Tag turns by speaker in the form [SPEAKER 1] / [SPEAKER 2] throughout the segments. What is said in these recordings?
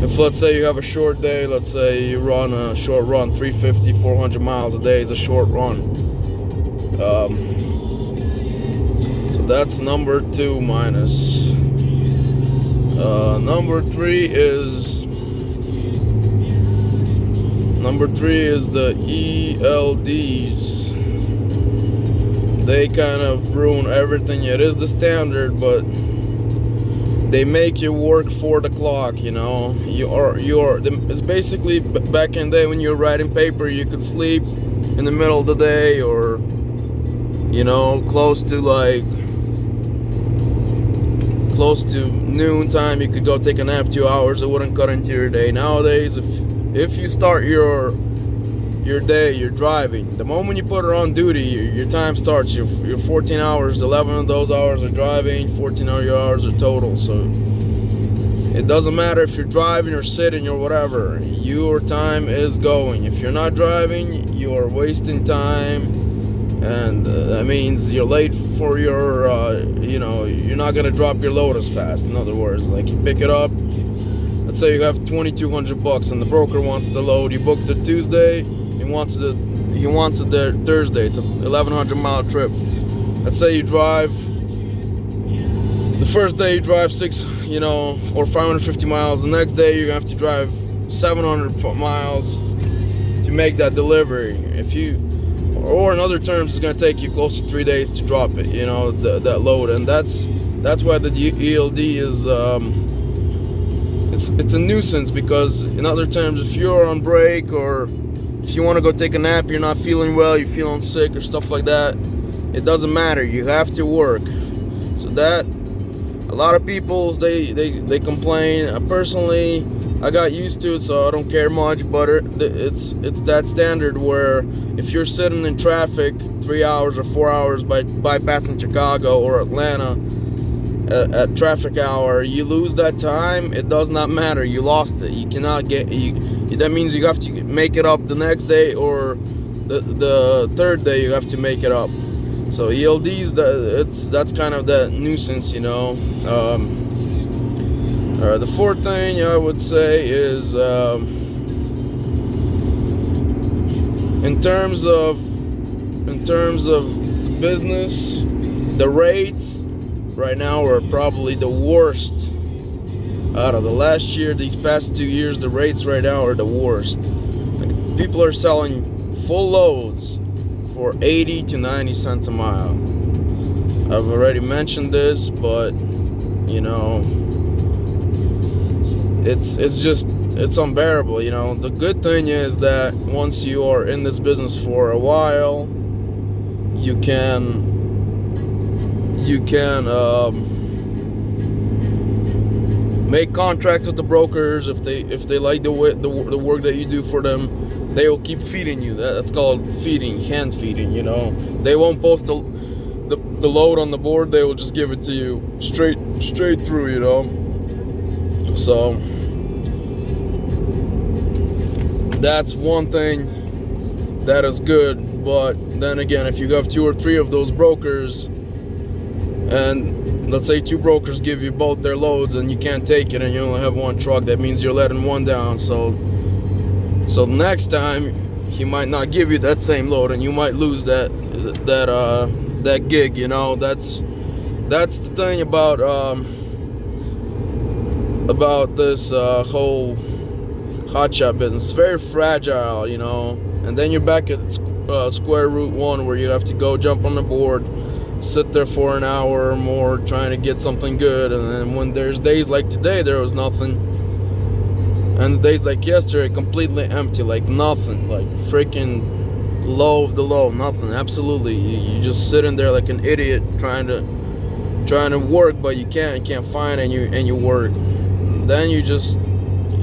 [SPEAKER 1] If let's say you have a short day, let's say you run a short run, 350, 400 miles a day is a short run. So that's number 2 minus. Number three is the ELDs. They kind of ruin everything. It is the standard, but they make you work for the clock. You know, it's basically back in the day when you were writing paper, you could sleep in the middle of the day, or you know, close to noon time, you could go take a nap 2 hours. It wouldn't cut into your day. Nowadays, if you start your day, you're driving. The moment you put it on duty, your time starts. Your 14 hours, 11 of those hours are driving, 14 hours are total. So it doesn't matter if you're driving or sitting or whatever. Your time is going. If you're not driving, you are wasting time, and that means you're late for your, you're not gonna drop your load as fast. In other words, like you pick it up. Let's say you have $2,200 and the broker wants the load. You booked it Tuesday. He wants it there Thursday. It's a 1,100 mile trip. Let's say you drive. The first day you drive or 550 miles. The next day you're gonna have to drive 700 miles to make that delivery. Or in other terms, it's gonna take you close to 3 days to drop it. You know, that load, and that's why the ELD is. It's a nuisance, because in other terms, if you're on break or if you want to go take a nap, you're not feeling well, you're feeling sick or stuff like that, it doesn't matter. You have to work. So that a lot of people they complain. Personally, I got used to it, so I don't care much. But it's that standard where if you're sitting in traffic 3 hours or 4 hours by bypassing Chicago or Atlanta at traffic hour, you lose that time. It does not matter. You lost it. You cannot that means you have to make it up the next day, or the third day you have to make it up. So ELDs, that's kind of that nuisance, you know. The fourth thing I would say is in terms of business, the rates right now are probably the worst out of the last year. These past 2 years, the rates right now are the worst. Like, people are selling full loads for 80 to 90 cents a mile. I've already mentioned this, but you know, it's unbearable. You know, the good thing is that once you are in this business for a while, you can make contracts with the brokers. If they like the work that you do for them, they will keep feeding you. That's called feeding, hand feeding. You know, they won't post the load on the board. They will just give it to you straight through. You know, so that's one thing that is good. But then again, if you have 2 or 3 of those brokers, and let's say 2 brokers give you both their loads and you can't take it, and you only have 1 truck, that means you're letting one down. So next time he might not give you that same load, and you might lose that gig. You know, that's the thing about this whole hotshot business. It's very fragile, you know. And then you're back at square root 1, where you have to go jump on the board, sit there for an hour or more trying to get something good. And then when there's days like today, there was nothing, and the days like yesterday, completely empty, like nothing, like freaking low of the low, nothing, absolutely. You just sitting there like an idiot trying to work, but you can't find, and you work. Then you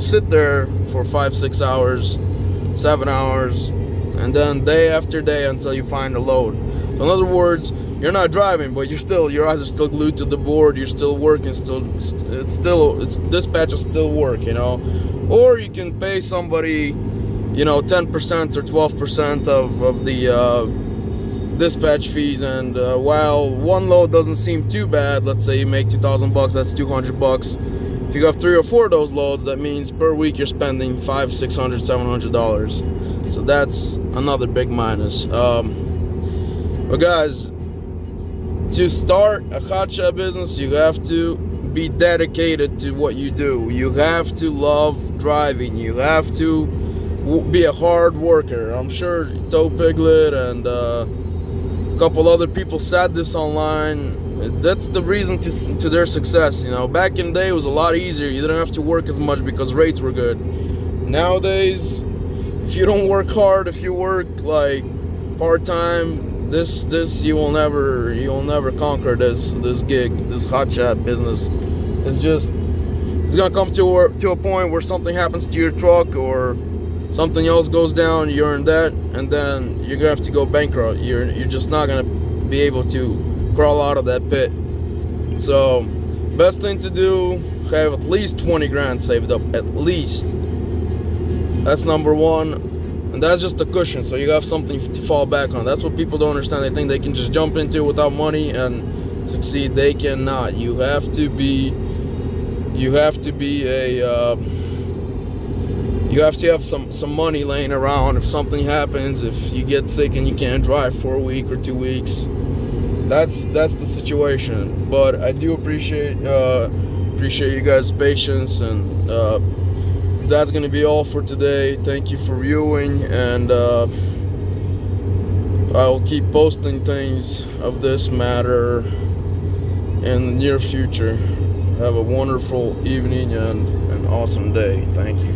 [SPEAKER 1] sit there for 5-6 hours, 7 hours, and then day after day until you find a load. So in other words, you're not driving, but your eyes are still glued to the board. You're still working. It's dispatch will still work, you know. Or you can pay somebody, 10% or 12% of the dispatch fees, and while one load doesn't seem too bad, let's say you make $2,000, that's $200. If you have 3 or 4 of those loads, that means per week you're spending $500, $600, $700. So that's another big minus. But guys, to start a hotshot business, you have to be dedicated to what you do. You have to love driving. You have to be a hard worker. I'm sure Toe Piglet and a couple other people said this online. That's the reason to their success. You know, back in the day it was a lot easier. You didn't have to work as much because rates were good. Nowadays, if you don't work hard, if you work like part-time, you will never conquer this gig, this hotshot business. It's gonna come to a point where something happens to your truck or something else goes down, you're in debt, and then you're gonna have to go bankrupt. You're just not gonna be able to crawl out of that pit. So best thing to do, have at least 20 grand saved up, at least. That's number one, and that's just a cushion, so you have something to fall back on. That's what people don't understand. They think they can just jump into it without money and succeed. They cannot. You have to have some money laying around if something happens, if you get sick and you can't drive for a week or 2 weeks. That's the situation. But I do appreciate you guys' patience, and that's gonna be all for today. Thank you for viewing, and I'll keep posting things of this matter in the near future. Have a wonderful evening and an awesome day. Thank you.